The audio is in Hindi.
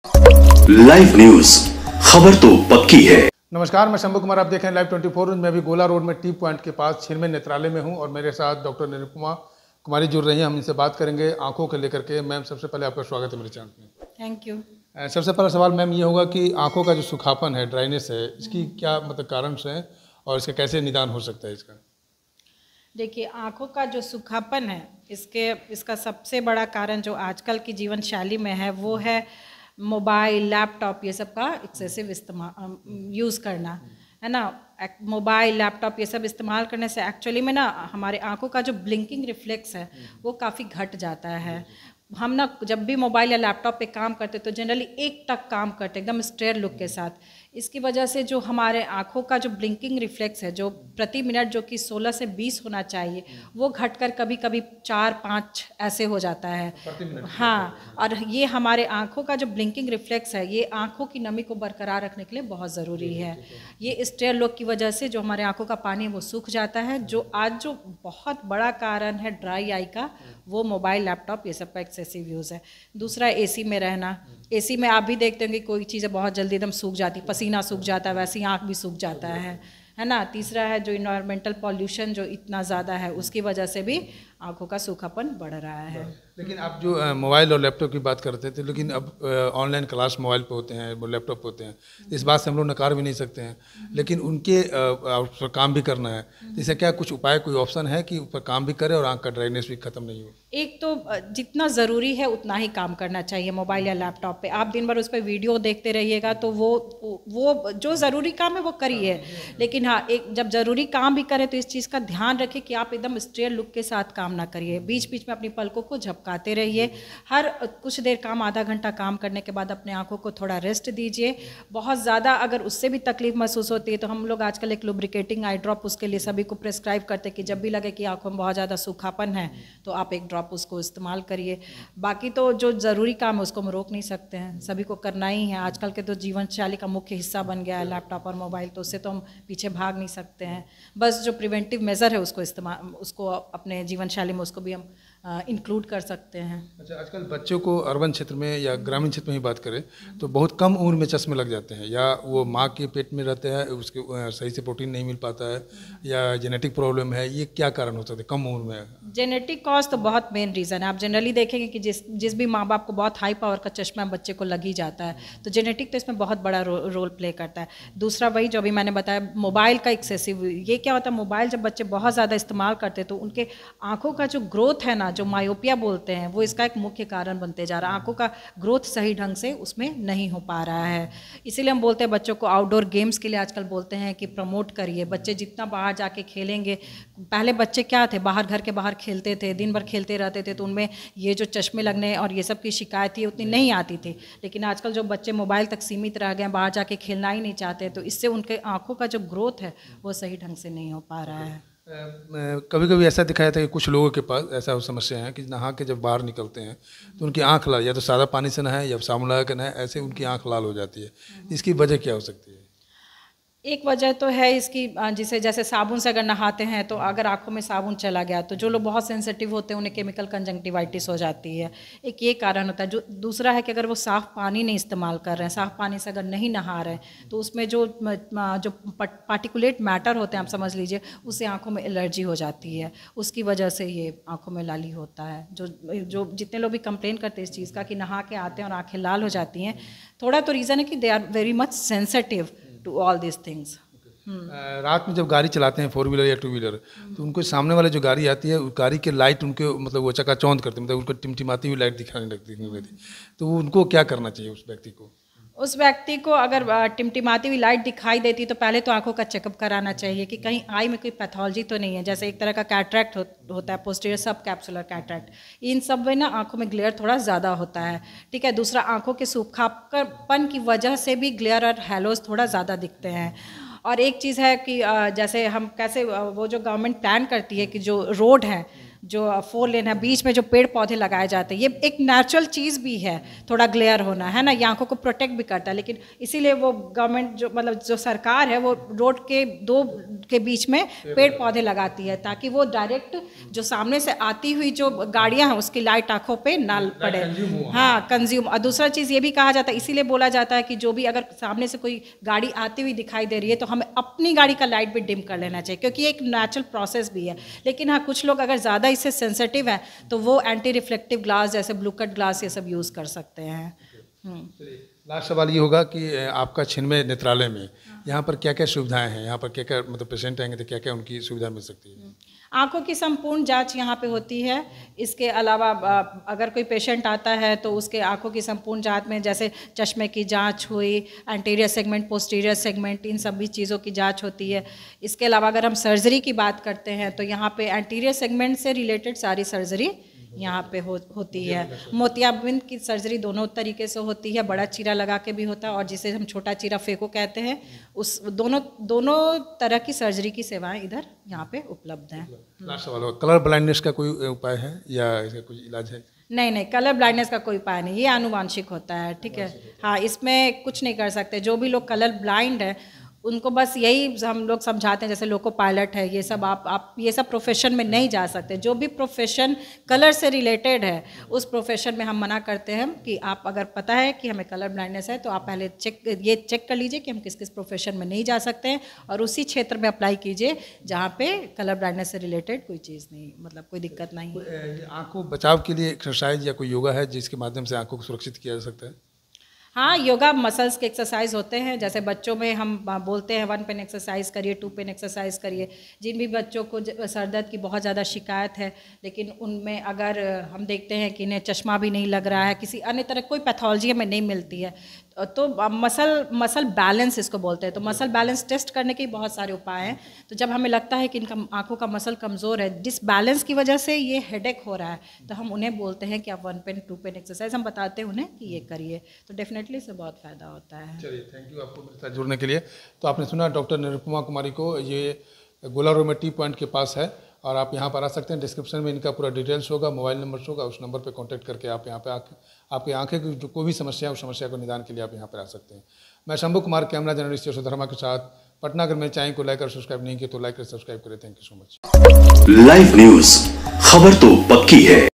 लाइव न्यूज, खबर तो पक्की है। नमस्कार, मैं शंभू कुमार, आप देख रहे हैं लाइव 24 न्यूज। मैं अभी गोला रोड में टी पॉइंट के पास छिरमे नेत्रालय में हूं और मेरे साथ डॉक्टर निरुपमा कुमारी जुड़ रही हैं। हम इनसे बात करेंगे आंखों को लेकर के। मैम, सबसे पहले आपका स्वागत है मेरे चैनल में। Thank you. सबसे पहला सवाल मैम ये होगा कि आंखों का जो सूखापन है, ड्राइनेस है, इसकी क्या मतलब कारण से है और इसका कैसे निदान हो सकता है इसका? देखिए, आंखों का जो सूखापन है, इसका सबसे बड़ा कारण जो आजकल की जीवन शैली में है वो है मोबाइल, लैपटॉप, ये सब का एक्सेसिव इस्तेमाल, यूज़ करना, है ना। मोबाइल, लैपटॉप ये सब इस्तेमाल करने से एक्चुअली में ना हमारे आंखों का जो ब्लिंकिंग रिफ्लेक्स है वो काफ़ी घट जाता है। हम ना जब भी मोबाइल या लैपटॉप पे काम करते तो जनरली एक टक काम करते, एकदम स्ट्रेयर लुक के साथ। इसकी वजह से जो हमारे आंखों का जो ब्लिंकिंग रिफ्लेक्स है, जो प्रति मिनट जो कि 16 से 20 होना चाहिए, वो घटकर कभी कभी 4-5 ऐसे हो जाता है। हाँ, और ये हमारे आंखों का जो ब्लिंकिंग रिफ्लेक्स है, ये आंखों की नमी को बरकरार रखने के लिए बहुत ज़रूरी है। ये स्ट्रेयर लुक की वजह से जो हमारे आंखों का पानी है वो सूख जाता है। जो आज जो बहुत बड़ा कारण है ड्राई आई का, वो मोबाइल, लैपटॉप ये सब का एक्सेसिव यूज़ है। दूसरा, एसी में रहना। एसी में आप भी देखते होंगे कोई चीज़ें बहुत जल्दी एकदम सूख जाती, पसीना सूख जाता है, वैसे ही आँख भी सूख जाता है ना। तीसरा है जो इन्वायरमेंटल पॉल्यूशन जो इतना ज़्यादा है, उसकी वजह से भी आँखों का सूखापन बढ़ रहा है। लेकिन आप जो मोबाइल और लैपटॉप की बात करते थे, लेकिन अब ऑनलाइन क्लास मोबाइल पे होते हैं, वो लैपटॉप पे होते हैं, इस बात से हम लोग नकार भी नहीं सकते हैं। लेकिन उनके उस पर काम भी करना है, जैसे क्या कुछ उपाय, कोई ऑप्शन है कि ऊपर काम भी करे और आँख का ड्राइनेस भी खत्म नहीं हो? एक तो जितना ज़रूरी है उतना ही काम करना चाहिए मोबाइल या लैपटॉप पे। आप दिन भर उस पर वीडियो देखते रहिएगा तो वो जो ज़रूरी काम है वो करिए। लेकिन हाँ, एक जब ज़रूरी काम भी करें तो इस चीज़ का ध्यान रखें कि आप एकदम स्ट्रेयर लुक के साथ काम ना करिए। बीच बीच में अपनी पलकों को झपकाते रहिए। हर कुछ देर काम, आधा घंटा काम करने के बाद अपने आँखों को थोड़ा रेस्ट दीजिए। बहुत ज़्यादा अगर उससे भी तकलीफ महसूस होती है तो हम लोग आजकल एक लुब्रिकेटिंग आई ड्रॉप उसके लिए सभी को प्रेस्क्राइब करते हैं कि जब भी लगे कि आँखों में बहुत ज़्यादा सूखापन है तो आप एक ड्रॉप उसको इस्तेमाल करिए। बाकी तो जो ज़रूरी काम है उसको हम रोक नहीं सकते हैं, सभी को करना ही है। आजकल के तो जीवन शैली का मुख्य हिस्सा बन गया है लैपटॉप और मोबाइल, तो उससे तो हम पीछे भाग नहीं सकते हैं। बस जो प्रिवेंटिव मेजर है उसको अपने जीवन शैली में उसको भी हम इंक्लूड कर सकते हैं। अच्छा, आजकल बच्चों को अर्बन क्षेत्र में या ग्रामीण क्षेत्र में ही बात करें तो बहुत कम उम्र में चश्मे लग जाते हैं, या वो माँ के पेट में रहते हैं, उसके सही से प्रोटीन नहीं मिल पाता है, या जेनेटिक प्रॉब्लम है। ये क्या कारण हो सकता है कम उम्र में? जेनेटिक कॉज तो बहुत मेन रीज़न है। आप जनरली देखेंगे कि जिस भी माँ बाप को बहुत हाई पावर का चश्मा बच्चे को लग ही जाता है, तो जेनेटिक तो इसमें बहुत बड़ा रोल प्ले करता है। दूसरा, वही जो अभी मैंने बताया, मोबाइल का एक्सेसिव, ये क्या होता है, मोबाइल जब बच्चे बहुत ज़्यादा इस्तेमाल करते हैं तो उनके आँखों का जो ग्रोथ है ना, जो मायोपिया बोलते हैं, वो इसका एक मुख्य कारण बनते जा रहा है। आंखों का ग्रोथ सही ढंग से उसमें नहीं हो पा रहा है। इसीलिए हम बोलते हैं बच्चों को आउटडोर गेम्स के लिए आजकल बोलते हैं कि प्रमोट करिए। बच्चे जितना बाहर जाके खेलेंगे, पहले बच्चे क्या थे, बाहर घर के बाहर खेलते थे, दिन भर खेलते रहते थे, तो उनमें ये जो चश्मे लगने और ये सब की शिकायत थी उतनी नहीं आती थी। लेकिन आजकल जो बच्चे मोबाइल तक सीमित रह गए, बाहर जाके खेलना ही नहीं चाहते, तो इससे उनके आँखों का जो ग्रोथ है वो सही ढंग से नहीं हो पा रहा है। कभी कभी ऐसा दिखाया था कि कुछ लोगों के पास ऐसा समस्या है कि नहा के जब बाहर निकलते हैं तो उनकी आंख लाल, या तो सादा पानी से नहाए या साबुन लगा के नहाए, ऐसे उनकी आंख लाल हो जाती है। इसकी वजह क्या हो सकती है? एक वजह तो है इसकी, जिसे जैसे साबुन से अगर नहाते हैं तो अगर आंखों में साबुन चला गया तो जो लोग बहुत सेंसिटिव होते हैं उन्हें केमिकल कंजंक्टिवाइटिस हो जाती है। एक ये कारण होता है। जो दूसरा है कि अगर वो साफ़ पानी नहीं इस्तेमाल कर रहे हैं, साफ़ पानी से अगर नहीं नहा रहे हैं तो उसमें जो पार्टिकुलेट मैटर होते हैं, आप समझ लीजिए, उससे आँखों में एलर्जी हो जाती है। उसकी वजह से ये आँखों में लाली होता है। जो जितने लोग भी कंप्लेन करते हैं इस चीज़ का कि नहा के आते हैं और आँखें लाल हो जाती हैं, थोड़ा तो रीज़न है कि they are very much sensitive to all this things. रात में जब गाड़ी चलाते हैं, 4 व्हीलर या 2 व्हीलर, तो उनको सामने वाले जो गाड़ी आती है, उस गाड़ी के लाइट उनके मतलब वो चकाचौंध करते हैं, मतलब उनको टिमटिमाती हुई लाइट दिखाने लगती। तो उनको क्या करना चाहिए उस व्यक्ति को? उस व्यक्ति को अगर टिमटिमाती हुई लाइट दिखाई देती तो पहले तो आंखों का चेकअप कराना चाहिए कि कहीं आई में कोई पैथोलॉजी तो नहीं है। जैसे एक तरह का कैटरैक्ट होता है, पोस्टीरियर सब कैप्सुलर कैटरैक्ट, इन सब में ना आंखों में ग्लेयर थोड़ा ज़्यादा होता है। ठीक है। दूसरा, आंखों के सूखापन की वजह से भी ग्लेयर और हैलोज थोड़ा ज़्यादा दिखते हैं। और एक चीज़ है कि जैसे हम कैसे वो जो गवर्नमेंट प्लान करती है कि जो रोड है जो 4 लेन है, बीच में जो पेड़ पौधे लगाए जाते हैं, ये एक नेचुरल चीज़ भी है, थोड़ा ग्लेयर होना है ना, ये आँखों को प्रोटेक्ट भी करता है। लेकिन इसीलिए वो गवर्नमेंट जो मतलब जो सरकार है वो रोड के 2 के बीच में पेड़ पौधे लगाती है, ताकि वो डायरेक्ट जो सामने से आती हुई जो गाड़ियाँ हैं उसकी लाइट आँखों पे ना पड़े। हाँ, कंज्यूम। और दूसरा चीज़ ये भी कहा जाता है, इसीलिए बोला जाता है कि जो भी अगर सामने से कोई गाड़ी आती हुई दिखाई दे रही है तो हमें अपनी गाड़ी का लाइट भी डिम कर लेना चाहिए, क्योंकि ये एक नेचुरल प्रोसेस भी है। लेकिन हाँ, कुछ लोग अगर ज़्यादा इससे सेंसिटिव है तो वो एंटी रिफ्लेक्टिव ग्लास जैसे ब्लू कट ग्लास ये सब यूज़ कर सकते हैं। लास्ट सवाल ये होगा कि आपका छिन्मय नेत्रालय में यहाँ पर क्या क्या सुविधाएं हैं, यहाँ पर क्या क्या मतलब पेशेंट आएंगे तो क्या क्या उनकी सुविधा मिल सकती है? आँखों की संपूर्ण जांच यहाँ पे होती है। इसके अलावा अगर कोई पेशेंट आता है तो उसके आँखों की संपूर्ण जांच में जैसे चश्मे की जांच हुई, एंटीरियर सेगमेंट, पोस्टीरियर सेगमेंट, इन सभी चीज़ों की जांच होती है। इसके अलावा अगर हम सर्जरी की बात करते हैं तो यहाँ पे एंटीरियर सेगमेंट से रिलेटेड सारी सर्जरी यहाँ पे होती है। मोतियाबिंद की सर्जरी दोनों तरीके से होती है, बड़ा चीरा लगा के भी होता है और जिसे हम छोटा चीरा फेको कहते हैं, उस दोनों तरह की सर्जरी की सेवाएं इधर यहाँ पे उपलब्ध हैं। लास्ट सवाल होगा, कलर ब्लाइंडनेस का कोई उपाय है या इसका कोई इलाज है? नहीं, कलर ब्लाइंडनेस का कोई उपाय नहीं, ये आनुवांशिक होता है। ठीक है, हाँ, इसमें कुछ नहीं कर सकते। जो भी लोग कलर ब्लाइंड है उनको बस यही हम लोग समझाते हैं, जैसे लोको पायलट है, ये सब आप ये सब प्रोफेशन में नहीं जा सकते। जो भी प्रोफेशन कलर से रिलेटेड है उस प्रोफेशन में हम मना करते हैं कि आप अगर पता है कि हमें कलर ब्लाइंडनेस है तो आप पहले चेक कर लीजिए कि हम किस किस प्रोफेशन में नहीं जा सकते हैं और उसी क्षेत्र में अप्लाई कीजिए जहाँ पे कलर ब्लाइंडनेस से रिलेटेड कोई चीज़ नहीं, मतलब कोई दिक्कत नहीं है। आँखों बचाव के लिए एक्सरसाइज या कोई योगा है जिसके माध्यम से आँखों को सुरक्षित किया जा सकता है? हाँ, योगा मसल्स के एक्सरसाइज होते हैं। जैसे बच्चों में हम बोलते हैं 1 पेन एक्सरसाइज करिए, 2 पेन एक्सरसाइज करिए। जिन भी बच्चों को सर दर्द की बहुत ज़्यादा शिकायत है लेकिन उनमें अगर हम देखते हैं कि इन्हें चश्मा भी नहीं लग रहा है, किसी अन्य तरह कोई पैथोलॉजी हमें नहीं मिलती है, तो मसल बैलेंस इसको बोलते हैं। तो मसल बैलेंस टेस्ट करने के बहुत सारे उपाय हैं। तो जब हमें लगता है कि इनका आँखों का मसल कमज़ोर है, डिसबैलेंस की वजह से ये हेडेक हो रहा है, तो हम उन्हें बोलते हैं कि आप 1 पेन 2 पेन एक्सरसाइज हम बताते हैं उन्हें कि ये करिए, तो डेफिनेटली इससे बहुत फ़ायदा होता है। चलिए, थैंक यू आपको मेरे साथ जुड़ने के लिए। तो आपने सुना डॉक्टर निरुपमा कुमारी को, ये गोला रोड में टी पॉइंट के पास है और आप यहाँ पर आ सकते हैं। डिस्क्रिप्शन में इनका पूरा डिटेल्स होगा, मोबाइल नंबर होगा, उस नंबर पे कांटेक्ट करके आप यहाँ पे आके आपकी आंखें की जो कोई भी समस्या है उस समस्या को निदान के लिए आप यहाँ पर आ सकते हैं। मैं शंभू कुमार, कैमरा जर्नलिस्ट यशोधर्मा के साथ पटना। अगर मेरे चैनल को लाइक और सब्सक्राइब नहीं किया तो लाइक और सब्सक्राइब करें। Thank you so much. Live news, खबर तो पक्की है।